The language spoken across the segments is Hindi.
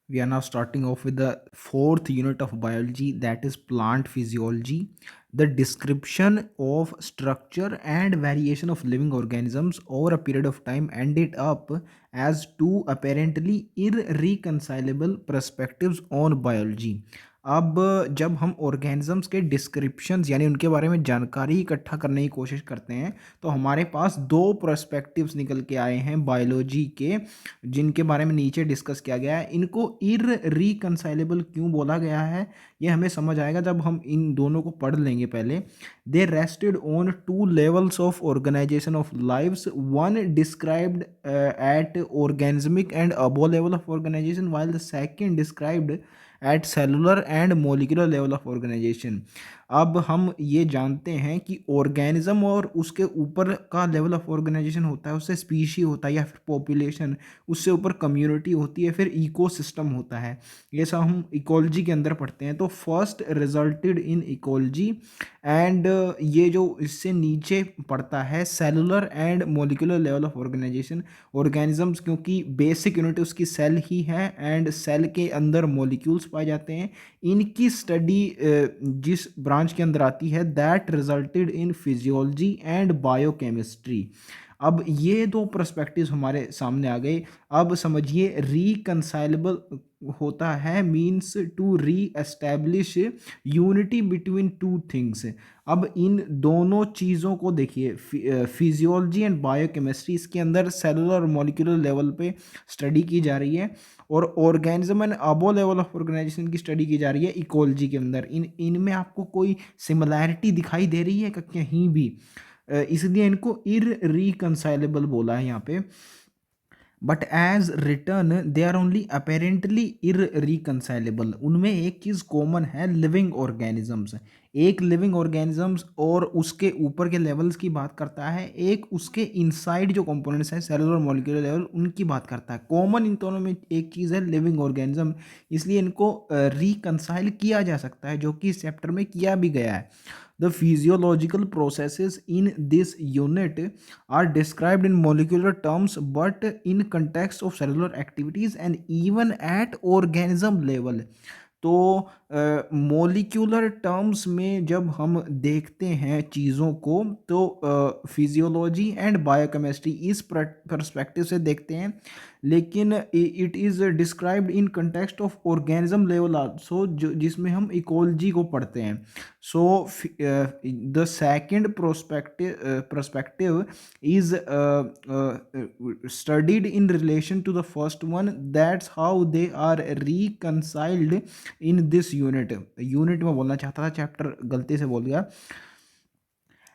We are now starting off with the fourth unit of biology, that is plant physiology. The description of structure and variation of living organisms over a period of time ended up as two apparently irreconcilable perspectives on biology. अब जब हम ऑर्गेनिजम्स के डिस्क्रिप्शंस यानी उनके बारे में जानकारी इकट्ठा करने की कोशिश करते हैं तो हमारे पास दो पर्सपेक्टिव्स निकल के आए हैं बायोलॉजी के, जिनके बारे में नीचे डिस्कस किया गया है। इनको इररिकंसाइलेबल क्यों बोला गया है ये हमें समझ आएगा जब हम इन दोनों को पढ़ लेंगे। पहले they rested on two levels of organisation of lives, one described at organismic and above level of organisation while the second described at cellular and molecular level of organization। अब हम ये जानते हैं कि ऑर्गेनिज्म और उसके ऊपर का लेवल ऑफ ऑर्गेनाइजेशन होता है, उससे स्पीशी होता है या फिर पॉपुलेशन, उससे ऊपर कम्युनिटी होती है, फिर इकोसिस्टम होता है। ये सब हम इकोलॉजी के अंदर पढ़ते हैं। तो first resulted in ecology and ये जो इससे नीचे पड़ता है cellular and molecular level of organisation. Organisms क्योंकि बेसिक यूनिट उसकी सेल ही है एंड सेल के अंदर मॉलिक्यूल्स पाए जाते हैं, इनकी स्टडी जिस ब्रांच के अंदर आती है that resulted in physiology and biochemistry. अब ये दो पर्सपेक्टिव्स हमारे सामने आ गए। अब समझिए रिकंसाइलेबल होता है means to reestablish unity between two things. अब इन दोनों चीज़ों को देखिए, फिजियोलॉजी एंड बायोकेमिस्ट्री, इसके अंदर सेलुलर और मॉलिक्यूलर लेवल पे स्टडी की जा रही है और organism and above level of organisation की स्टडी की जा रही है इकोलॉजी के अंदर। इनमें आपको कोई सिमिलैरिटी दिखाई दे रही है कहीं भी? इसलिए इनको इररिकंसाइलेबल बोला है यहाँ पे। But as written they are only apparently irreconcilable. उनमें एक चीज़ कॉमन है, लिविंग ऑर्गेनिजम्स। एक लिविंग ऑर्गेनिजम्स और उसके ऊपर के लेवल्स की बात करता है, एक उसके इनसाइड जो कंपोनेंट्स हैं सेलुलर मॉलिक्यूलर लेवल उनकी बात करता है। कॉमन इन दोनों में एक चीज़ है, लिविंग ऑर्गेनिज्म, इसलिए इनको रिकंसाइल किया जा सकता है, जो कि इस चैप्टर में किया भी गया है। The physiological processes in this unit are described in molecular terms but in context of cellular activities and even at organism level। तो मोलिक्यूलर टर्म्स में जब हम देखते हैं चीज़ों को तो फिजियोलॉजी एंड बायोकेमिस्ट्री इस पर्सपेक्टिव से देखते हैं, लेकिन it is described in context of organism level also, जो जिसमें हम इकोलॉजी को पढ़ते हैं। So the second perspective is studied in relation to the first one, that's how they are reconciled in this unit। Unit में बोलना चाहता था, चैप्टर गलती से बोल गया।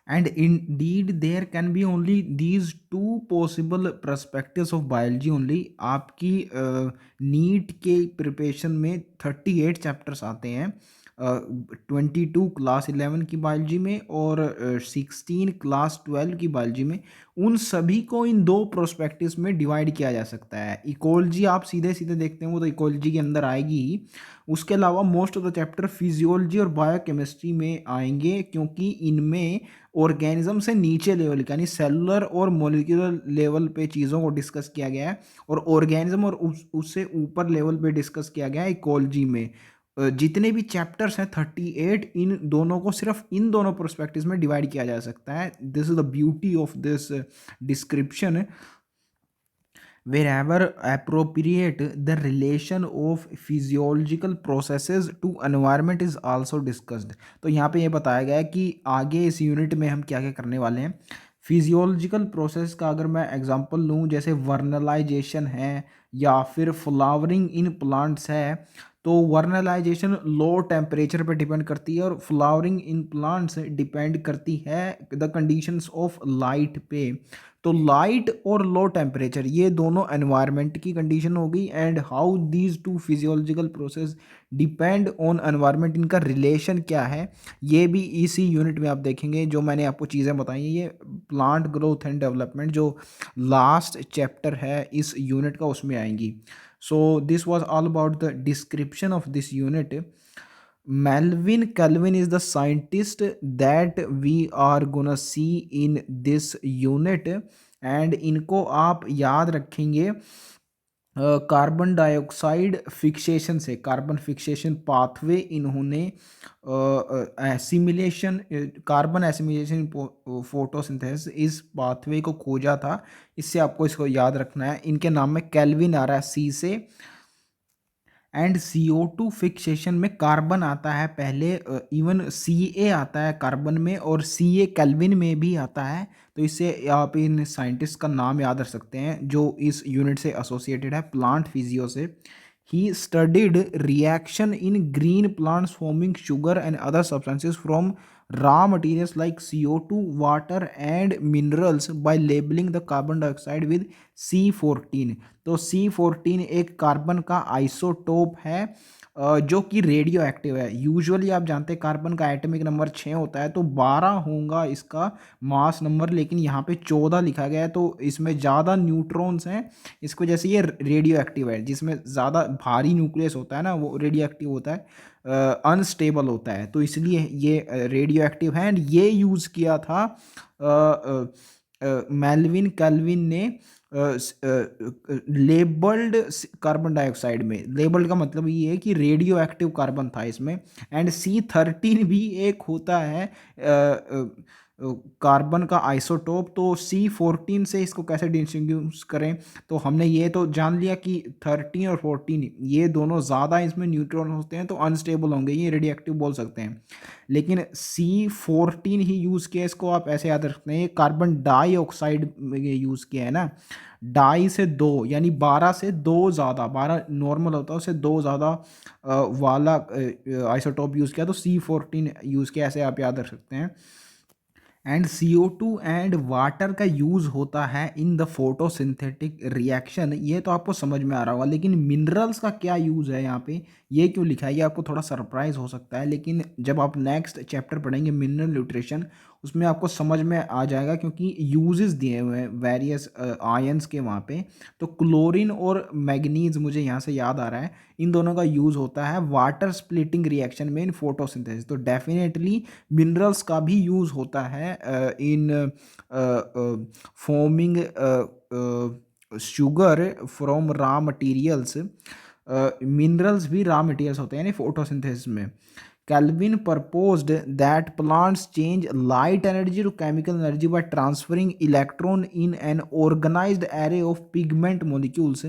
And indeed there can be only these two possible perspectives of biology only। आपकी नीट के प्रिपरेशन में 38 चैप्टर्स आते हैं, 22 क्लास 11 की बायोलॉजी में और 16 क्लास 12 की बायोलॉजी में। उन सभी को इन दो प्रोस्पेक्टिव्स में डिवाइड किया जा सकता है। इकोलॉजी आप सीधे सीधे देखते हैं वो तो इकोलॉजी के अंदर आएगी ही, उसके अलावा most of the chapter physiology और बायोकेमिस्ट्री में आएंगे, क्योंकि इनमें ऑर्गेनिज्म से नीचे लेवल का यानी सेलुलर और मोलिकुलर लेवल पे चीज़ों को डिस्कस किया गया है और ऑर्गेनिज्म और उससे ऊपर लेवल पे डिस्कस किया गया है इकोलॉजी में। जितने भी चैप्टर्स हैं 38, इन दोनों को सिर्फ इन दोनों पर्सपेक्टिव्स में डिवाइड किया जा सकता है। This is the beauty of this description. Wherever appropriate, the relation of physiological processes to environment is also discussed। तो यहाँ पे ये बताया गया है कि आगे इस यूनिट में हम क्या क्या करने वाले हैं। फिजियोलॉजिकल प्रोसेस का अगर मैं एग्जांपल लूँ, जैसे वर्नलाइजेशन है या फिर फ्लावरिंग इन प्लांट्स है, तो वर्नलाइजेशन लो टेम्परेचर पे डिपेंड करती है और फ्लावरिंग इन प्लांट्स डिपेंड करती है द कंडीशंस ऑफ लाइट पे। तो लाइट और लो टेम्परेचर ये दोनों एनवायरनमेंट की कंडीशन होगी and how these two physiological process depend on environment, इनका रिलेशन क्या है ये भी इसी यूनिट में आप देखेंगे। जो मैंने आपको चीज़ें बताई हैं ये प्लांट ग्रोथ एंड डेवलपमेंट जो लास्ट चैप्टर है इस यूनिट का उसमें आएंगी। So this was all about the description of this unit. Melvin Calvin is the scientist that we are gonna see in this unit, and इनको आप याद रखेंगे कार्बन डाइऑक्साइड फिक्सेशन से, कार्बन फिक्सेशन पाथवे इन्होंने एसिमिलेशन, कार्बन एसिमिलेशन फोटोसिंथेसिस, इस पाथवे को खोजा था। इससे आपको इसको याद रखना है, इनके नाम में केल्विन आ रहा है सी से। एंड CO2 फिक्सेशन में कार्बन आता है पहले, इवन Ca आता है कार्बन में, और Ca केल्विन में भी आता है। तो इससे आप इन साइंटिस्ट का नाम याद रख सकते हैं जो इस यूनिट से एसोसिएटेड है, प्लांट फिजियो से। He studied reaction in green plants forming sugar and other substances from raw materials like CO2, water and minerals by labeling the carbon dioxide with C14। तो C14 एक कार्बन का आइसोटोप है जो कि रेडियो एक्टिव है। यूजुअली आप जानते हैं कार्बन का एटॉमिक नंबर 6 होता है, तो 12 होगा इसका मास नंबर, लेकिन यहाँ पे 14 लिखा गया है, तो इसमें ज़्यादा न्यूट्रॉन्स हैं। इसको जैसे ये रेडियो एक्टिव है, जिसमें ज़्यादा भारी न्यूक्लियस होता है ना, वो रेडियो एक्टिव होता है, अनस्टेबल होता है, तो इसलिए ये रेडियो एक्टिव है। एंड ये यूज़ किया था मेल्विन केल्विन ने लेबल्ड कार्बन डाइऑक्साइड में। लेबल्ड का मतलब ये है कि रेडियो एक्टिव कार्बन था इसमें। एंड C13 भी एक होता है कार्बन का आइसोटोप। तो C14 से इसको कैसे डिस्टिंग्विश करें, तो हमने ये तो जान लिया कि 13 और 14 ये दोनों ज़्यादा इसमें न्यूट्रॉन होते हैं, तो अनस्टेबल होंगे, ये रेडियो एक्टिव बोल सकते हैं। लेकिन C14 ही यूज़ किया, इसको आप ऐसे याद रखते हैं, कार्बन डाइऑक्साइड में यूज़ किया है ना। डाई से दो, यानी 12 से दो ज़्यादा, 12 नॉर्मल होता है, उससे दो ज़्यादा वाला आइसोटोप यूज़ किया, तो C14 यूज़ किया, ऐसे आप याद रख सकते हैं। एंड CO2 एंड वाटर का यूज़ होता है इन द फोटोसिंथेटिक रिएक्शन, ये तो आपको समझ में आ रहा होगा। लेकिन मिनरल्स का क्या यूज़ है यहाँ पे, ये क्यों लिखा है, ये आपको थोड़ा सरप्राइज हो सकता है, लेकिन जब आप नेक्स्ट चैप्टर पढ़ेंगे मिनरल न्यूट्रिशन, उसमें आपको समझ में आ जाएगा, क्योंकि यूजेस दिए हुए हैं वेरियस आयंस के वहाँ पे। तो क्लोरीन और मैग्नीज मुझे यहाँ से याद आ रहा है, इन दोनों का यूज़ होता है वाटर स्प्लिटिंग रिएक्शन में इन फोटोसिंथेसिस। तो डेफिनेटली मिनरल्स का भी यूज़ होता है in forming sugar from raw materials. Minerals भी रॉ मटेरियल्स होते हैं यानी फोटोसिंथेसिस में। Calvin proposed that plants change light energy to chemical energy by transferring electron in an organized array of pigment molecules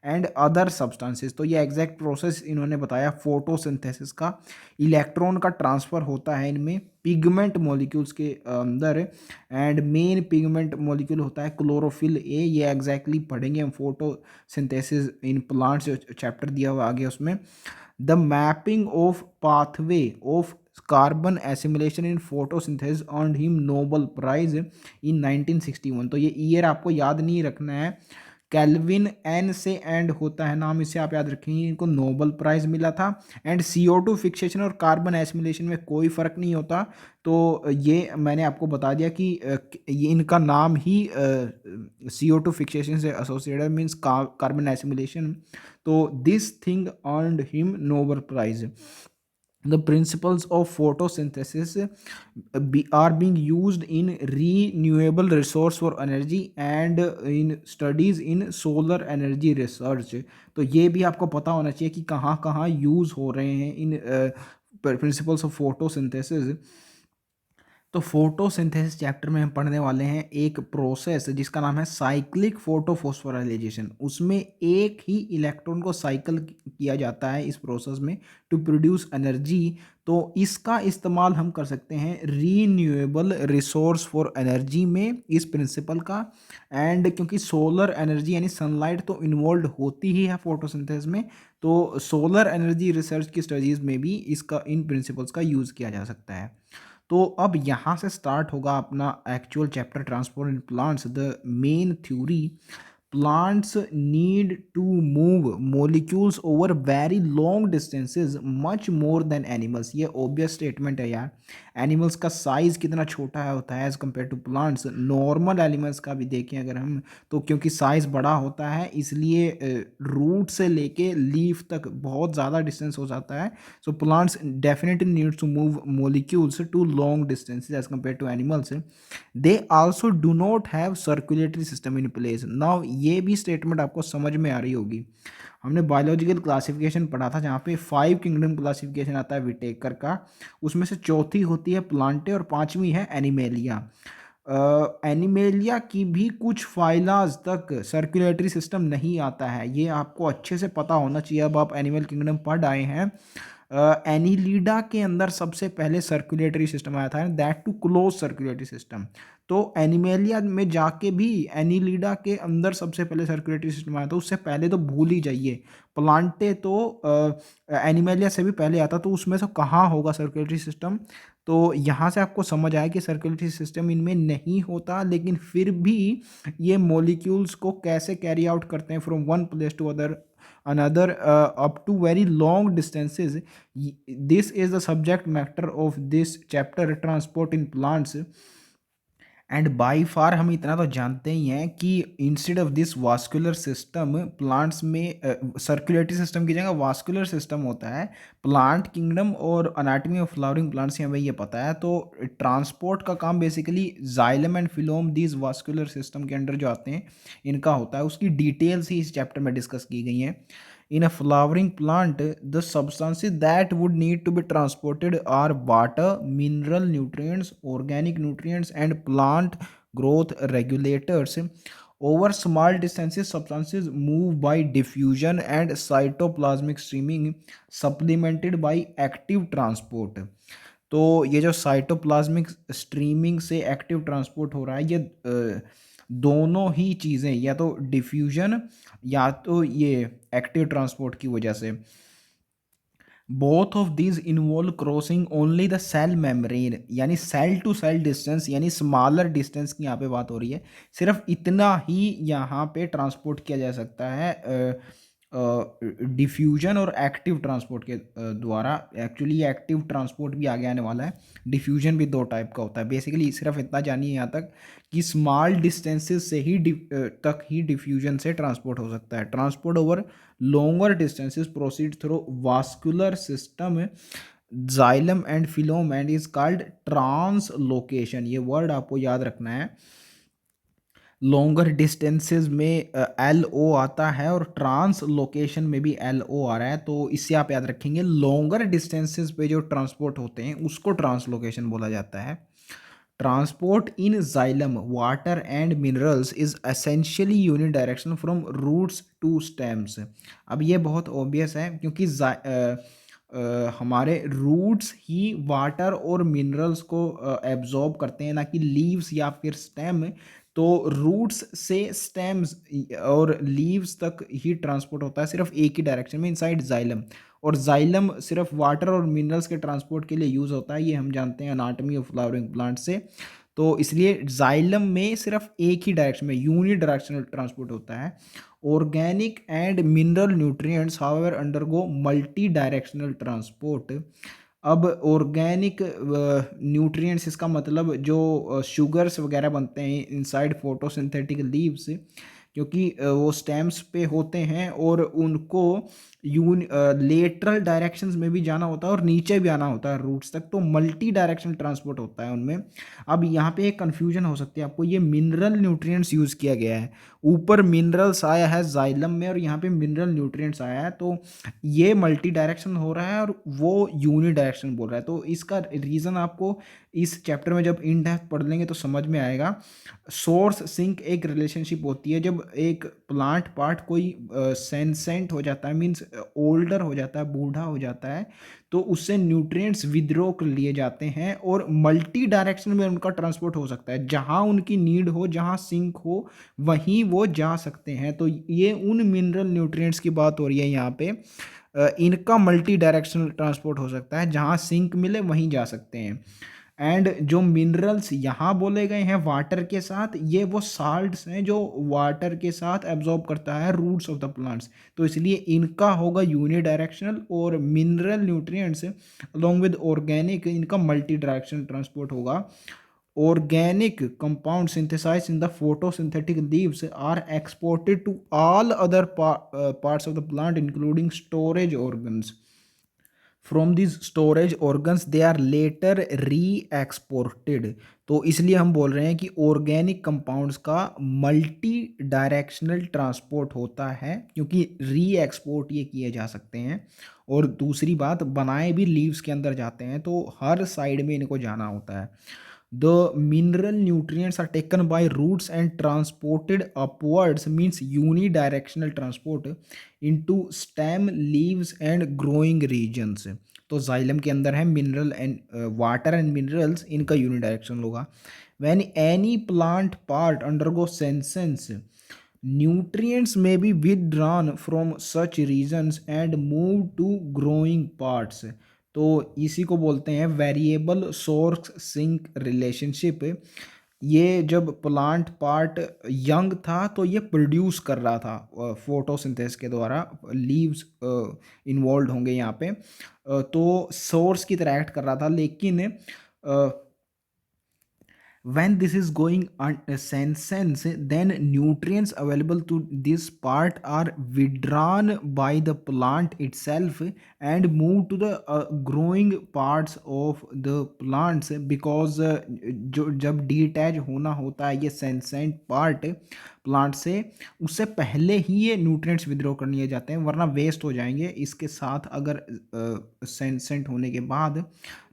and other substances। तो ये एग्जैक्ट प्रोसेस इन्होंने बताया फोटोसिंथेसिस का। इलेक्ट्रॉन का ट्रांसफ़र होता है इनमें पिगमेंट मॉलिक्यूल्स के अंदर, एंड मेन पिगमेंट मॉलिक्यूल होता है क्लोरोफिल ए। ये एग्जैक्टली पढ़ेंगे हम फोटोसिंथेसिस इन प्लांट्स, चैप्टर दिया हुआ आगे उसमें। The mapping of pathway of carbon assimilation in photosynthesis earned him Nobel Prize in 1961। तो ये ईयर आपको याद नहीं रखना है। कैल्विन एन से एंड होता है नाम, इसे आप याद रखेंगे, इनको नोबल प्राइज मिला था। एंड CO2 फिक्सेशन और कार्बन एसिमिलेशन में कोई फ़र्क नहीं होता। तो ये मैंने आपको बता दिया कि ये इनका नाम ही CO2 फिक्सेशन से एसोसिएटेड मीन्स कार्बन एसिमिलेशन। तो this thing earned him Nobel prize. The principles of photosynthesis are being used in renewable resource for energy and in studies in solar energy research। तो ये भी आपको पता होना चाहिए कि कहाँ कहाँ यूज़ हो रहे हैं इन प्रिंसिपल्स ऑफ फोटोसिंथेसिस। तो फोटोसिंथेसिस चैप्टर में हम पढ़ने वाले हैं एक प्रोसेस जिसका नाम है साइक्लिक फोटोफॉस्फोराइलेशन। उसमें एक ही इलेक्ट्रॉन को साइकिल किया जाता है इस प्रोसेस में टू प्रोड्यूस एनर्जी। तो इसका इस्तेमाल हम कर सकते हैं रीन्यूएबल रिसोर्स फॉर एनर्जी में, इस प्रिंसिपल का। एंड क्योंकि सोलर एनर्जी यानी सनलाइट तो इन्वॉल्व होती ही है फोटोसिंथेसिस में, तो सोलर एनर्जी रिसर्च की स्टडीज़ में भी इसका, इन प्रिंसिपल्स का यूज़ किया जा सकता है। तो अब यहाँ से स्टार्ट होगा अपना actual chapter transport in plants. The main theory, plants need to move molecules over very long distances much more than animals। ये obvious statement है यार। एनिमल्स का साइज कितना छोटा होता है as compare to plants. Normal animals का भी देखें अगर हम, तो क्योंकि साइज बड़ा होता है इसलिए रूट से लेके लीफ तक बहुत ज़्यादा डिस्टेंस हो जाता है। So plants definitely need to move molecules to long distances as compare to animals. They also do not have circulatory system in place. Now ये भी स्टेटमेंट आपको समझ में आ रही होगी। हमने बायोलॉजिकल क्लासिफिकेशन पढ़ा था जहाँ पे 5 किंगडम क्लासिफिकेशन आता है विटेकर का, उसमें से चौथी होती है प्लांटे और पांचवी है एनिमेलिया। एनिमेलिया की भी कुछ फाइलाज तक सर्कुलेटरी सिस्टम नहीं आता है, ये आपको अच्छे से पता होना चाहिए। अब आप एनिमल किंगडम पढ़ आए हैं। एनीलिडा के अंदर सबसे पहले सर्कुलेटरी सिस्टम आया था, that too close circulatory system. तो एनिमेलिया में जाके भी एनीलिडा के अंदर सबसे पहले सर्कुलेटरी सिस्टम आया था, उससे पहले तो भूल ही जाइए। प्लांटे तो एनिमेलिया से भी पहले आता, तो उसमें से कहाँ होगा सर्कुलेटरी सिस्टम। तो यहाँ से आपको समझ आया कि सर्कुलेटरी सिस्टम इनमें नहीं होता, लेकिन फिर भी ये मॉलिक्यूल्स को कैसे कैरी आउट करते हैं from one place to other another up to very long distances. This is the subject matter of this chapter, transport in plants. And by far हम इतना तो जानते ही हैं कि instead of this vascular system plants में सर्कुलेटरी सिस्टम की जगह वास्कुलर सिस्टम होता है। प्लांट किंगडम और अनाटमी ऑफ फ्लावरिंग प्लांट्स हमें ये पता है। तो ट्रांसपोर्ट का काम basically xylem and phloem these vascular system के अंडर जो आते हैं इनका होता है। उसकी डिटेल्स ही इस चैप्टर में डिस्कस की गई हैं। In a flowering plant, the substances that would need to be transported are water, mineral nutrients, organic nutrients, and plant growth regulators. Over small distances, substances move by diffusion and cytoplasmic streaming, supplemented by active transport. तो ये जो साइटोप्लाज्मिक स्ट्रीमिंग से एक्टिव ट्रांसपोर्ट हो रहा है, ये दोनों ही चीज़ें, या तो डिफ्यूजन या तो ये एक्टिव ट्रांसपोर्ट की वजह से। Both of these involve crossing only the cell membrane, यानी सेल टू सेल डिस्टेंस, यानी स्मॉलर डिस्टेंस की यहाँ पे बात हो रही है। सिर्फ इतना ही यहाँ पे ट्रांसपोर्ट किया जा सकता है डिफ्यूजन और एक्टिव ट्रांसपोर्ट के द्वारा। एक्चुअली एक्टिव ट्रांसपोर्ट भी आगे आने वाला है। डिफ्यूजन भी दो टाइप का होता है। बेसिकली सिर्फ इतना जानिए यहाँ तक कि स्मॉल डिस्टेंसेस से ही तक ही डिफ्यूजन से ट्रांसपोर्ट हो सकता है। Transport over longer distances proceed through vascular system xylem and phloem and is called translocation. ये वर्ड आपको याद रखना है। लॉन्गर डिस्टेंसेस में एल ओ आता है और ट्रांस लोकेशन में भी एल ओ आ रहा है। तो इससे आप याद रखेंगे, लॉन्गर डिस्टेंसेस पे जो ट्रांसपोर्ट होते हैं उसको ट्रांसलोकेशन बोला जाता है। Transport in xylem water and minerals is essentially unidirection from roots to stems. अब ये बहुत ऑब्वियस है क्योंकि हमारे रूट्स ही वाटर और मिनरल्स को एब्जॉर्ब करते हैं, ना कि लीव्स या फिर स्टेम। तो रूट्स से स्टेम्स और लीव्स तक ही ट्रांसपोर्ट होता है सिर्फ एक ही डायरेक्शन में, इनसाइड जाइलम। और जाइलम सिर्फ वाटर और मिनरल्स के ट्रांसपोर्ट के लिए यूज़ होता है, ये हम जानते हैं अनाटमी ऑफ फ्लावरिंग प्लांट से। तो इसलिए जाइलम में सिर्फ एक ही डायरेक्शन में यूनि डायरेक्शनल ट्रांसपोर्ट होता है। Organic and mineral nutrients however undergo multi directional transport. अब ऑर्गेनिक न्यूट्रिएंट्स, इसका मतलब जो शुगर्स वगैरह बनते हैं इनसाइड फोटोसिंथेटिक लीव्स, क्योंकि वो स्टेम्स पे होते हैं और उनको लेटरल डायरेक्शंस में भी जाना होता है और नीचे भी आना होता है रूट्स तक। तो मल्टी डायरेक्शनल ट्रांसपोर्ट होता है उनमें। अब यहाँ पे एक कन्फ्यूजन हो सकती है आपको, ये मिनरल न्यूट्रिएंट्स यूज़ किया गया है, ऊपर मिनरल्स आया है जाइलम में और यहाँ पे मिनरल न्यूट्रिएंट्स आया है। तो ये मल्टी डायरेक्शन हो रहा है और वो यूनि डायरेक्शन बोल रहा है। तो इसका रीज़न आपको इस चैप्टर में जब इन डेप्थ पढ़ लेंगे तो समझ में आएगा। सोर्स सिंक एक रिलेशनशिप होती है जब एक प्लांट पार्ट कोई सेंसेंट हो जाता है, मीन्स ओल्डर हो जाता है, बूढ़ा हो जाता है, तो उससे न्यूट्रिएंट्स विद्रो कर लिए जाते हैं और मल्टी डायरेक्शन में उनका ट्रांसपोर्ट हो सकता है। जहां उनकी नीड हो, जहां सिंक हो, वहीं वो जा सकते हैं। तो ये उन मिनरल न्यूट्रिएंट्स की बात हो रही है यहाँ पे। इनका मल्टी डायरेक्शनल ट्रांसपोर्ट हो सकता है, जहां सिंक मिले वहीं जा सकते हैं। एंड जो मिनरल्स यहाँ बोले गए हैं वाटर के साथ, ये वो साल्ट्स हैं जो वाटर के साथ एब्जॉर्ब करता है रूट्स ऑफ द प्लांट्स। तो इसलिए इनका होगा यूनि डायरेक्शनल और mineral nutrients along with organic इनका मल्टी डायरेक्शनल ट्रांसपोर्ट होगा। Organic compounds synthesized in the photosynthetic leaves are exported to all other parts of the plant, including storage organs. From this storage organs they are later reexported. तो इसलिए हम बोल रहे हैं कि ऑर्गेनिक कंपाउंड्स का मल्टी डायरेक्शनल ट्रांसपोर्ट होता है, क्योंकि री एक्सपोर्ट ये किए जा सकते हैं। और दूसरी बात, बनाए भी लीव्स के अंदर जाते हैं, तो हर साइड में इनको जाना होता है। The mineral nutrients are taken by roots and transported upwards, means unidirectional transport into stem, leaves and growing regions. तो जाइलम के अंदर है mineral and water and minerals, इनका यूनिडायरेक्शनल होगा। When any plant part undergo senescence, nutrients may be withdrawn from such regions and move to growing parts। तो इसी को बोलते हैं वेरिएबल सोर्स सिंक रिलेशनशिप। ये जब प्लांट पार्ट यंग था तो ये प्रोड्यूस कर रहा था फोटोसिंथेसिस के द्वारा, लीव्स इन्वॉल्व होंगे यहाँ पे, तो सोर्स की तरह एक्ट कर रहा था। लेकिन when this is going sense, then nutrients available to this part are withdrawn by the plant itself and move to the growing parts of the plants, because जो जब डिटैच होना होता है ये सेंसेंट पार्ट प्लांट से, उससे पहले ही ये न्यूट्रिएंट्स विड्रॉ कर लिए जाते हैं, वरना वेस्ट हो जाएंगे। इसके साथ अगर सेंसेंट होने के बाद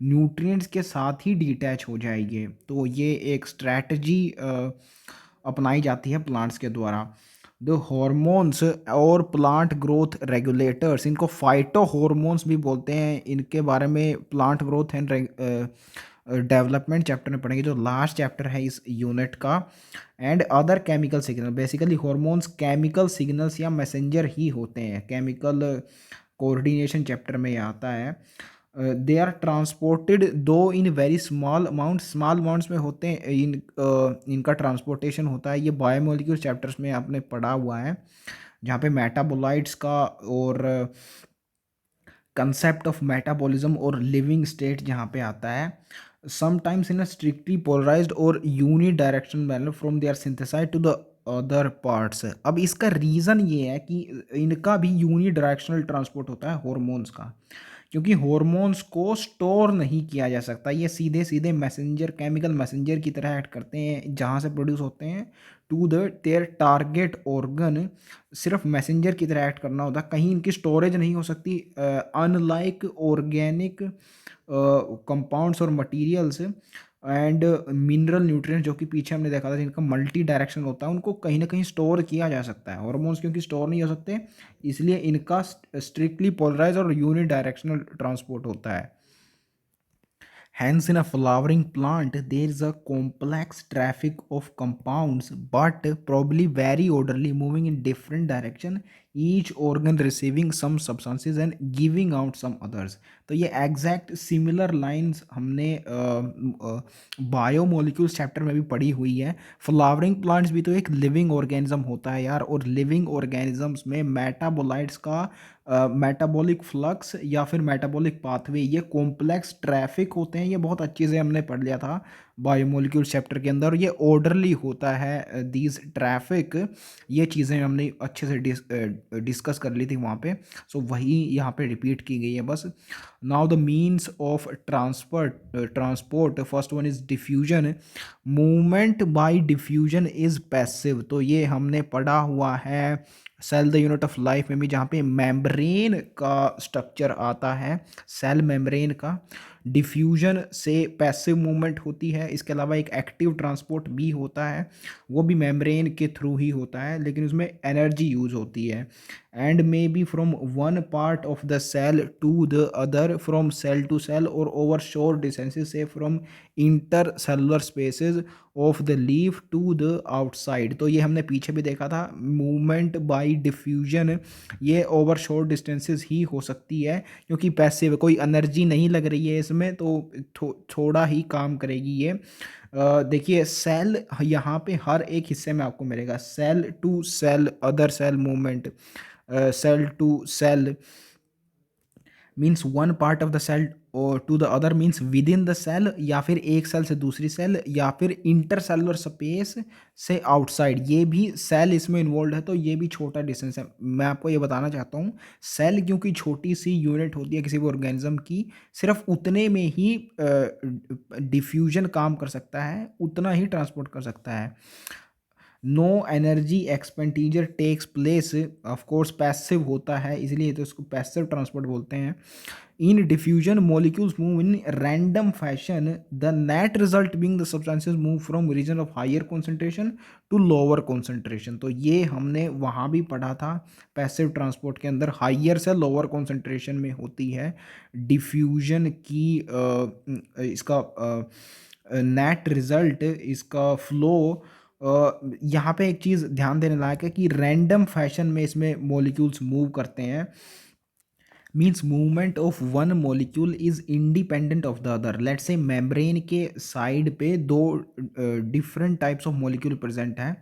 न्यूट्रिएंट्स के साथ ही डिटैच हो जाएंगे। तो ये एक स्ट्रैटेजी अपनाई जाती है प्लांट्स के द्वारा। द हॉर्मोन्स और प्लांट ग्रोथ रेगुलेटर्स, इनको फाइटो हॉर्मोन्स भी बोलते हैं। इनके बारे में plant growth and development chapter में पढ़ेंगे, जो लास्ट चैप्टर है इस यूनिट का। And other chemical signal, basically hormones chemical signals या मैसेंजर ही होते हैं। केमिकल कोऑर्डिनेशन चैप्टर में ये आता है। दे आर ट्रांसपोर्टेड दो in very small amount, small amounts में होते हैं इनका ट्रांसपोर्टेशन होता है। ये बायोमोलिक्यूल चैप्टर्स में आपने पढ़ा हुआ है, जहाँ पे मेटाबोलाइट्स का और कंसेप्ट ऑफ मेटाबॉलिज्म और लिविंग स्टेट जहाँ पे आता है। Sometimes in a strictly polarised और uni direction manner from they are synthesised to the other parts. अब इसका रीज़न ये है कि इनका भी यूनि डायरेक्शनल ट्रांसपोर्ट होता है हॉर्मोन्स का, क्योंकि हॉर्मोन्स को स्टोर नहीं किया जा सकता। ये सीधे सीधे मैसेंजर, केमिकल मैसेंजर की तरह एक्ट करते हैं, जहाँ से प्रोड्यूस होते हैं to the their target organ. सिर्फ मैसेंजर की तरह एक्ट करना होता है, कहीं इनकी स्टोरेज नहीं हो सकती। अनलाइक ऑर्गेनिक कंपाउंड्स और मटेरियल्स एंड मिनरल न्यूट्रिएंट्स, जो कि पीछे हमने देखा था जिनका मल्टी डायरेक्शन होता है, उनको कहीं ना कहीं स्टोर किया जा सकता है। हॉर्मोन्स क्योंकि स्टोर नहीं हो सकते, इसलिए इनका स्ट्रिक्टली पोलराइज और यूनि डायरेक्शनल ट्रांसपोर्ट होता है। Hence, in a flowering plant, there is a complex traffic of compounds, but probably very orderly, moving in different direction, each organ receiving some substances and giving out some others। तो ये एग्जैक्ट सिमिलर लाइंस हमने बायोमोलिक्यूल्स चैप्टर में भी पढ़ी हुई है। फ्लावरिंग प्लांट्स भी तो एक लिविंग ऑर्गेनिज्म होता है यार, और लिविंग ऑर्गेनिजम्स में मेटाबोलाइट्स का मेटाबॉलिक फ्लक्स या फिर मेटाबॉलिक पाथवे, ये कॉम्प्लेक्स ट्रैफिक होते हैं। ये बहुत अच्छे से हमने पढ़ लिया था बायोमोलिक्यूल चैप्टर के अंदर। ये ऑर्डरली होता है दीज ट्रैफिक, ये चीज़ें हमने अच्छे से डिस्कस कर ली थी वहाँ पे। सो वही यहाँ पे रिपीट की गई है बस। Now the means of transport, first one is diffusion. Movement by diffusion is passive. तो ये हमने पढ़ा हुआ है cell the unit of life में भी, जहाँ पे मेम्ब्रेन का स्ट्रक्चर आता है, सेल मेम्ब्रेन का। डिफ्यूजन से पैसिव मूवमेंट होती है। इसके अलावा एक एक्टिव ट्रांसपोर्ट भी होता है, वो भी मेम्ब्रेन के थ्रू ही होता है, लेकिन उसमें एनर्जी यूज होती है। And may be from one part of the cell to the other, from cell to cell और over short distances, say from intercellular spaces of the leaf to the outside. तो ये हमने पीछे भी देखा था, मूवमेंट बाय डिफ्यूजन ये ओवर शॉर्ट डिस्टेंसेस ही हो सकती है, क्योंकि पैसिव, कोई एनर्जी नहीं लग रही है इसमें, तो थोड़ा ही काम करेगी ये। देखिए सेल यहाँ पे हर एक हिस्से में आपको मिलेगा, cell to cell, other cell movement, cell to cell, means one part of the cell और to the other means within the cell, या फिर एक सेल से दूसरी सेल, या फिर इंटरसेलुलर स्पेस से आउटसाइड, ये भी सेल इसमें इन्वॉल्व है, तो ये भी छोटा डिस्टेंस है। मैं आपको ये बताना चाहता हूँ, सेल क्योंकि छोटी सी यूनिट होती है किसी भी ऑर्गेनिज्म की, सिर्फ उतने में ही डिफ्यूजन काम कर सकता है, उतना ही ट्रांसपोर्ट कर सकता है। No energy expenditure takes place, of course passive होता है, इसलिए तो इसको पैसिव ट्रांसपोर्ट बोलते हैं। In diffusion molecules move in random fashion, the net result being the substances move from region of higher concentration to lower concentration. तो ये हमने वहाँ भी पढ़ा था, पैसिव ट्रांसपोर्ट के अंदर हायर से लोअर कॉन्सेंट्रेशन में होती है डिफ्यूजन की इसका नेट रिजल्ट, इसका फ्लो। यहाँ पे एक चीज़ ध्यान देने लायक है कि रैंडम फैशन में इसमें मॉलिक्यूल्स मूव करते हैं, means movement of one molecule is independent of the other. Let's say membrane के साइड पे दो different types of molecule present हैं,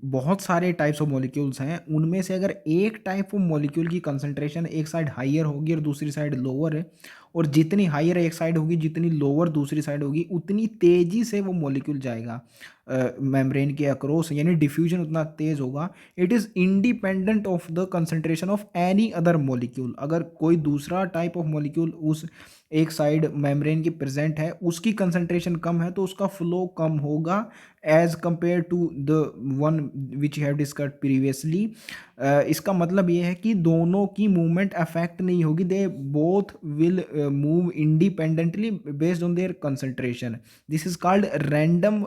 बहुत सारे टाइप्स ऑफ मॉलिक्यूल्स हैं, उनमें से अगर एक टाइप ऑफ मॉलिक्यूल की कंसंट्रेशन एक साइड हाइयर होगी और दूसरी साइड लोअर है, और जितनी हाइयर एक साइड होगी जितनी लोअर दूसरी साइड होगी, उतनी तेज़ी से वो मॉलिक्यूल जाएगा मेम्ब्रेन के अक्रॉस, यानी डिफ्यूजन उतना तेज़ होगा। It is independent of the concentration of any other molecule. अगर कोई दूसरा टाइप ऑफ मॉलिक्यूल उस एक साइड मेम्ब्रेन की प्रेजेंट है, उसकी कंसंट्रेशन कम है, तो उसका फ्लो कम होगा as compare to the one which have discussed previously. इसका मतलब ये है कि दोनों की मूवमेंट अफेक्ट नहीं होगी, they both will move independently based on their concentration. This is called random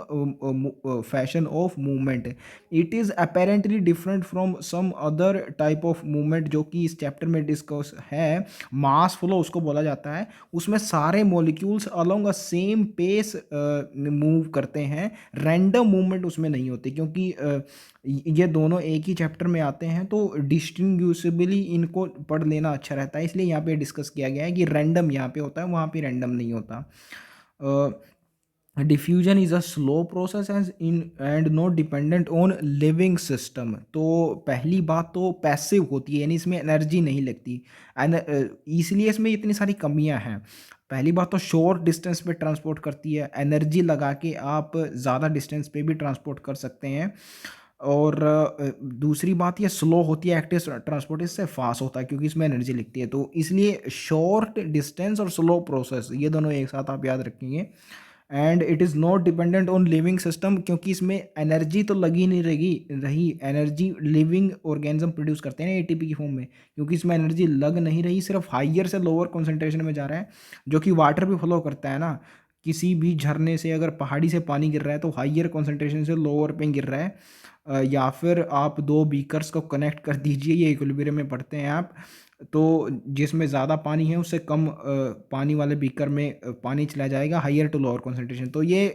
fashion of movement. It is apparently different from some other type of movement जो कि इस चैप्टर में डिस्कस है, मास फ्लो उसको बोला जाता है। उसमें सारे molecules along a same pace move करते हैं, रैंडम मूवमेंट उसमें नहीं होती, क्योंकि ये दोनों एक ही चैप्टर में आते हैं, तो डिस्टिंग्विशबली इनको पढ़ लेना अच्छा रहता है, इसलिए यहाँ पे डिस्कस किया गया है कि रैंडम यहाँ पे होता है, वहाँ पे रैंडम नहीं होता। Diffusion is a slow process as in and not dependent on living system. तो पहली बात तो पैसिव होती है, यानी इसमें एनर्जी नहीं लगती, एंड इसलिए इसमें इतनी सारी कमियां हैं। पहली बात तो शॉर्ट डिस्टेंस पे ट्रांसपोर्ट करती है, एनर्जी लगा के आप ज़्यादा डिस्टेंस पे भी ट्रांसपोर्ट कर सकते हैं। और दूसरी बात ये स्लो होती है, एक्टिव ट्रांसपोर्ट इससे फास्ट होता है क्योंकि इसमें एनर्जी लगती है। तो इसलिए शॉर्ट डिस्टेंस और स्लो प्रोसेस ये दोनों एक साथ आप याद रखेंगे। And it is not dependent on living system, क्योंकि इसमें एनर्जी तो लगी नहीं रही एनर्जी लिविंग ऑर्गेनिज्म प्रोड्यूस करते हैं एटीपी की फॉर्म में, क्योंकि इसमें एनर्जी लग नहीं रही, सिर्फ हाइयर से लोअर कॉन्सेंट्रेशन में जा रहा है, जो कि वाटर भी फ्लो करता है ना। किसी भी झरने से अगर पहाड़ी से पानी गिर रहा है तो हाइयर कॉन्सेंट्रेशन से लोअर पे गिर रहा है, या फिर आप दो बीकर्स को कनेक्ट कर दीजिए, ये इक्विलिब्रियम में पढ़ते हैं आप, तो जिसमें ज़्यादा पानी है उससे कम पानी वाले बीकर में पानी चला जाएगा, हायर टू लोअर कॉन्सेंट्रेशन। तो ये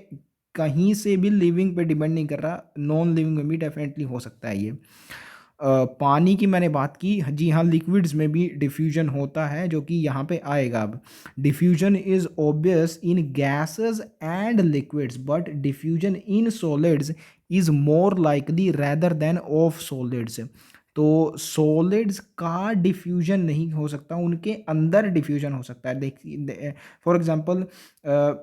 कहीं से भी लिविंग पे डिपेंड नहीं कर रहा, नॉन लिविंग में भी डेफिनेटली हो सकता है ये। पानी की मैंने बात की, जी हाँ, लिक्विड्स में भी डिफ्यूजन होता है, जो कि यहाँ पे आएगा अब। Diffusion is obvious in gases and liquids, but diffusion in solids is more likely rather than of solids. तो सॉलिड्स का डिफ्यूजन नहीं हो सकता, उनके अंदर डिफ्यूजन हो सकता है। देखिए फॉर एग्जांपल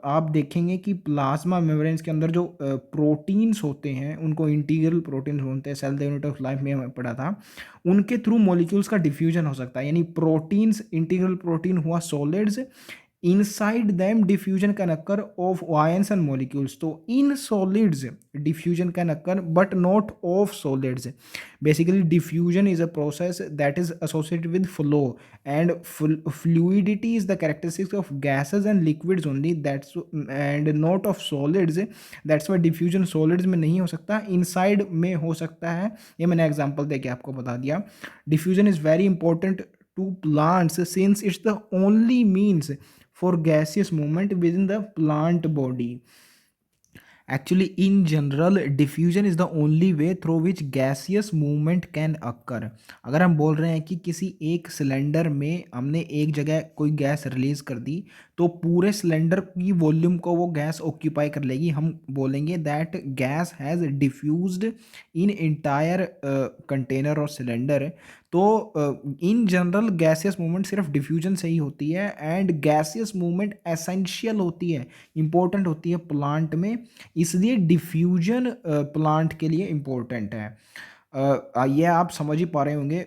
आप देखेंगे कि प्लाज्मा मेम्ब्रेन्स के अंदर जो प्रोटीन्स होते हैं उनको इंटीग्रल प्रोटीन्स बोलते हैं, cell the unit of life में हमें पढ़ा था, उनके थ्रू मॉलिक्यूल्स का डिफ्यूजन हो सकता है, यानी प्रोटीन्स, इंटीग्रल प्रोटीन हुआ solids, inside them diffusion can occur of ions and molecules। तो in solids diffusion can occur but not of solids। basically diffusion is a process that is associated with flow, and fluidity is the characteristics of gases and liquids only, that's and not of solids। that's why diffusion solids में नहीं हो सकता, inside में हो सकता है, ये मैंने एग्जांपल देके आपको बता दिया। diffusion is very important to plants since it's the only means for gaseous movement within the plant body। Actually in general diffusion is the only way through which gaseous movement can occur। अगर हम बोल रहे हैं कि किसी एक सिलेंडर में हमने एक जगह कोई गैस रिलीज कर दी, तो पूरे सिलेंडर की वॉल्यूम को वो गैस ऑक्यूपाई कर लेगी, हम बोलेंगे that gas has diffused in entire container और सिलेंडर। तो इन जनरल गैसियस मूवमेंट सिर्फ डिफ्यूजन से ही होती है, एंड गैसियस मूवमेंट एसेंशियल होती है, इंपॉर्टेंट होती है प्लांट में, इसलिए डिफ्यूजन प्लांट के लिए इम्पोर्टेंट है। ये आप समझ ही पा रहे होंगे,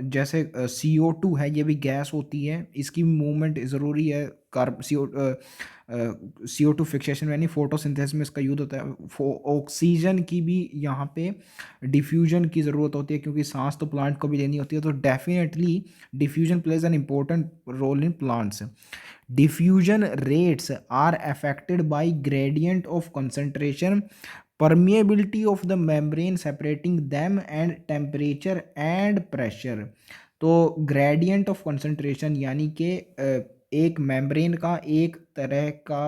जैसे CO2 है, ये भी गैस होती है, इसकी मूवमेंट ज़रूरी है। कार्ब CO2 फिक्सेशन यानी फोटोसिंथेसिस में इसका यूज होता है। ऑक्सीजन की भी यहाँ पे डिफ्यूजन की ज़रूरत होती है, क्योंकि सांस तो प्लांट को भी लेनी होती है, तो definitely diffusion plays an important role in plants. Diffusion rates are affected by gradient of concentration, permeability of the membrane separating them, and temperature and pressure। तो ग्रेडियंट ऑफ कंसंट्रेशन यानी कि एक मेम्ब्रेन का एक तरह का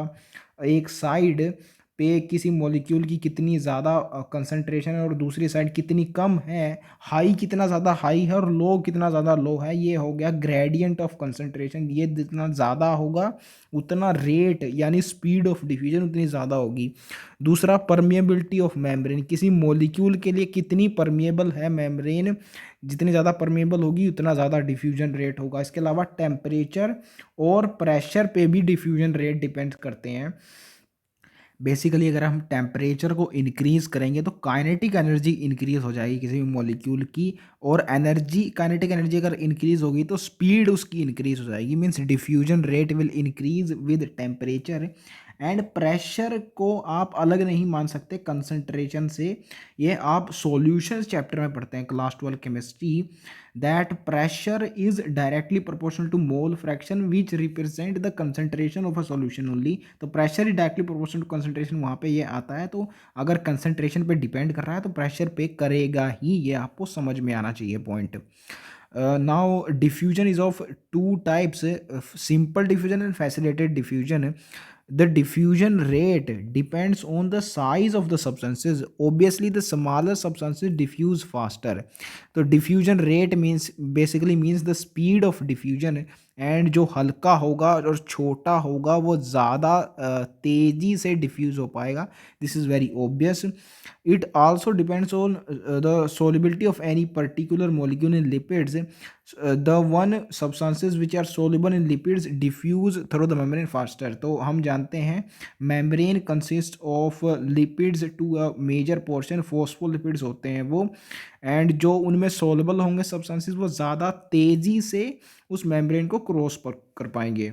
एक साइड पे किसी मॉलिक्यूल की कितनी ज़्यादा कंसंट्रेशन है और दूसरी साइड कितनी कम है, हाई कितना ज़्यादा हाई है और लो कितना ज़्यादा लो है, ये हो गया ग्रेडियंट ऑफ कंसंट्रेशन। ये जितना ज़्यादा होगा उतना रेट यानी स्पीड ऑफ डिफ्यूजन उतनी ज़्यादा होगी। दूसरा परमिएबिलिटी ऑफ मेम्ब्रेन, किसी मॉलिक्यूल के लिए कितनी परमिएबल है मेम्ब्रेन, जितनी ज़्यादा परमिएबल होगी उतना ज़्यादा डिफ्यूजन रेट होगा। इसके अलावा टेम्परेचर और प्रेशर पे भी डिफ्यूजन रेट डिपेंड करते हैं। बेसिकली अगर हम टेम्परेचर को इंक्रीज करेंगे तो काइनेटिक एनर्जी इंक्रीज हो जाएगी किसी भी मॉलिक्यूल की, और एनर्जी काइनेटिक एनर्जी अगर इंक्रीज होगी तो स्पीड उसकी इंक्रीज हो जाएगी। Means diffusion rate will increase with temperature, and pressure को आप अलग नहीं मान सकते कंसंट्रेशन से। ये आप सॉल्यूशंस चैप्टर में पढ़ते हैं class 12 chemistry, that pressure is directly proportional to mole fraction which represent the concentration of a solution only. तो pressure is directly proportional to concentration, वहाँ पे ये आता है। तो अगर कंसंट्रेशन पे डिपेंड कर रहा है तो प्रेशर पे करेगा ही, ये आपको समझ में आना चाहिए point. Now diffusion is of two types, simple diffusion and facilitated diffusion. The diffusion rate depends on the size of the substances. Obviously the smaller substances diffuse faster, तो diffusion rate means basically means the speed of diffusion, and जो हल्का होगा और छोटा होगा वो ज़्यादा तेज़ी से डिफ्यूज़ हो पाएगा। This is very obvious. It also depends on the solubility of any particular molecule in lipids. The one substances which are soluble in lipids diffuse through the membrane faster। तो हम जानते हैं membrane consists of lipids to a major portion, phospholipids होते हैं वो, एंड जो उनमें soluble होंगे substances वो ज़्यादा तेज़ी से उस membrane को क्रॉस कर पाएंगे।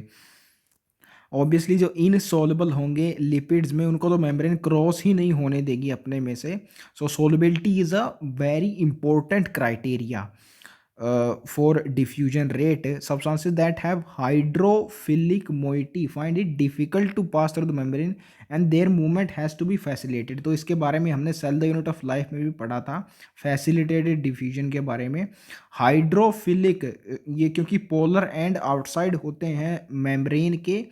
ऑब्वियसली जो इनसॉल्युबल होंगे लिपिड्स में उनको तो मेम्ब्रेन क्रॉस ही नहीं होने देगी अपने में से। So solubility is a very important criteria for diffusion rate. Substances that have hydrophilic moiety find it difficult to pass through the membrane and their movement has to be facilitated। तो इसके बारे में हमने cell the unit of life में भी पढ़ा था, फैसिलिटेटेड डिफ्यूजन के बारे में। हाइड्रोफिलिक, ये क्योंकि पोलर एंड आउटसाइड होते हैं मेम्ब्रेन के,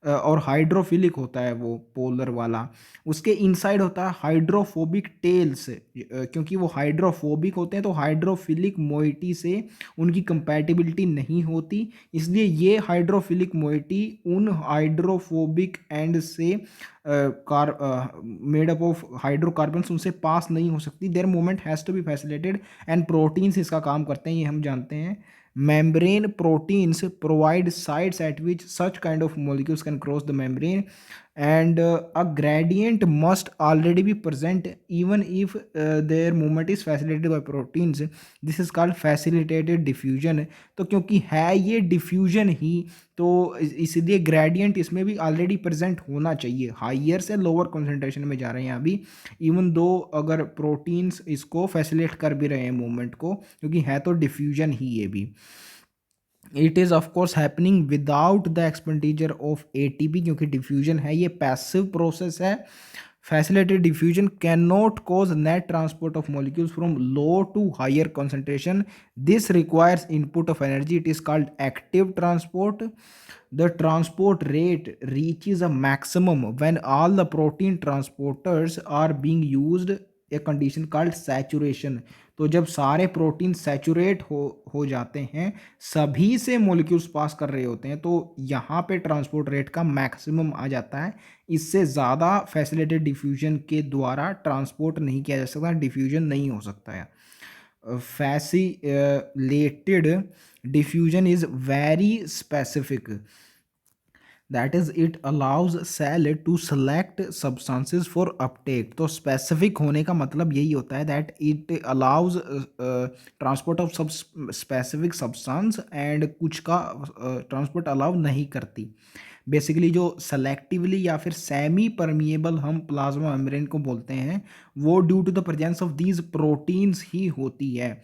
और हाइड्रोफिलिक होता है वो पोलर वाला, उसके इनसाइड होता है हाइड्रोफोबिक टेल्स, क्योंकि वो हाइड्रोफोबिक होते हैं तो हाइड्रोफिलिक मोइटी से उनकी कंपैटिबिलिटी नहीं होती, इसलिए ये हाइड्रोफिलिक मोइटी उन हाइड्रोफोबिक एंड से मेड अप ऑफ हाइड्रोकार्बन्स उनसे पास नहीं हो सकती। Their movement has to be facilitated, and proteins इसका काम करते हैं, ये हम जानते हैं। Membrane proteins provide sites at which such kind of molecules can cross the membrane, and a gradient must already be present even if their movement is facilitated by proteins. This is called facilitated diffusion। तो क्योंकि है ये डिफ्यूजन ही, तो इसलिए ग्रेडियंट इसमें भी ऑलरेडी प्रेजेंट होना चाहिए। हाइयर से लोअर कंसंट्रेशन में जा रहे हैं अभी, इवन दो अगर प्रोटीन्स इसको फैसिलिटेट कर भी रहे हैं मूवमेंट को, क्योंकि है तो डिफ्यूजन ही ये भी। It is of course happening without the expenditure of ATP, क्योंकि डिफ्यूजन है ये पैसिव प्रोसेस है। Facilitated diffusion cannot cause net transport of molecules from low to higher concentration. This requires input of energy, it is called active transport. The transport rate reaches a maximum when all the protein transporters are being used, a condition called saturation। तो जब सारे प्रोटीन सैचुरेट हो जाते हैं, सभी से मॉलिक्यूल्स पास कर रहे होते हैं, तो यहाँ पे ट्रांसपोर्ट रेट का मैक्सिमम आ जाता है। इससे ज़्यादा फैसिलिटेटेड डिफ्यूजन के द्वारा ट्रांसपोर्ट नहीं किया जा सकता, डिफ्यूजन नहीं हो सकता है। Fascilated diffusion is very specific, that is it allows cell to select substances for uptake. तो specific होने का मतलब यही होता है that it allows transport of sub specific substance and कुछ का transport allow नहीं करती। बेसिकली जो सेलेक्टिवली या फिर सेमी परमिएबल हम प्लाज्मा मेम्ब्रेन को बोलते हैं, वो due to the presence of these proteins ही होती है।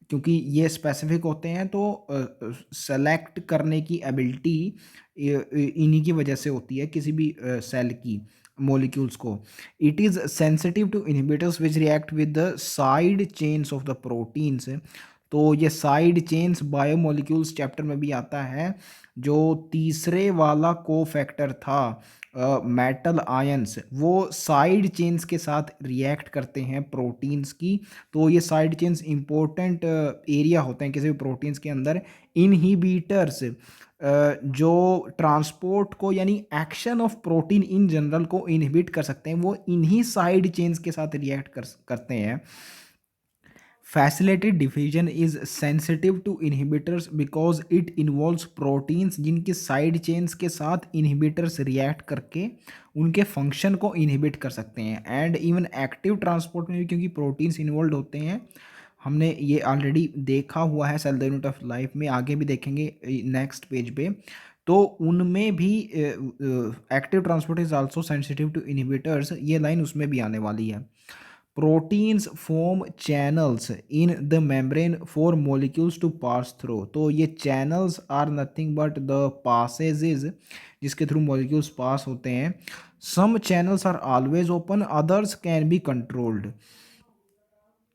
क्योंकि ये स्पेसिफिक होते हैं तो सेलेक्ट करने की एबिलिटी इन्हीं की वजह से होती है किसी भी सेल की मोलिक्यूल्स को। It is sensitive to inhibitors which react with the side chains of the proteins. तो ये साइड चेन्स बायोमोलिक्यूल्स चैप्टर में भी आता है। जो तीसरे वाला को फैक्टर था मेटल आयंस, वो साइड चेन्स के साथ रिएक्ट करते हैं प्रोटीन्स की। तो ये साइड चेन्स इंपॉर्टेंट एरिया होते हैं किसी भी प्रोटीन्स के अंदर। इनहिबिटर्स जो ट्रांसपोर्ट को यानी action of protein in general को इनहिबिट कर सकते हैं, वो इन्हीं साइड चेन्स के साथ रिएक्ट करते हैं। Facilitated diffusion is sensitive to inhibitors because it involves proteins जिनके साइड चेन्स के साथ इनहिबिटर्स रिएक्ट करके उनके फंक्शन को इनहिबिट कर सकते हैं। एंड इवन एक्टिव ट्रांसपोर्ट में भी क्योंकि प्रोटीन्स इन्वॉल्व होते हैं, हमने ये ऑलरेडी देखा हुआ है cell the unit of life में, आगे भी देखेंगे नेक्स्ट पेज पे। तो उनमें भी active transport is also sensitive to inhibitors, ये लाइन उसमें भी आने वाली है। Proteins form channels in the membrane for molecules to pass through. तो ये channels are nothing but the passages जिसके थ्रू मॉलिक्यूल्स पास होते हैं। Some channels are always open, others can be controlled.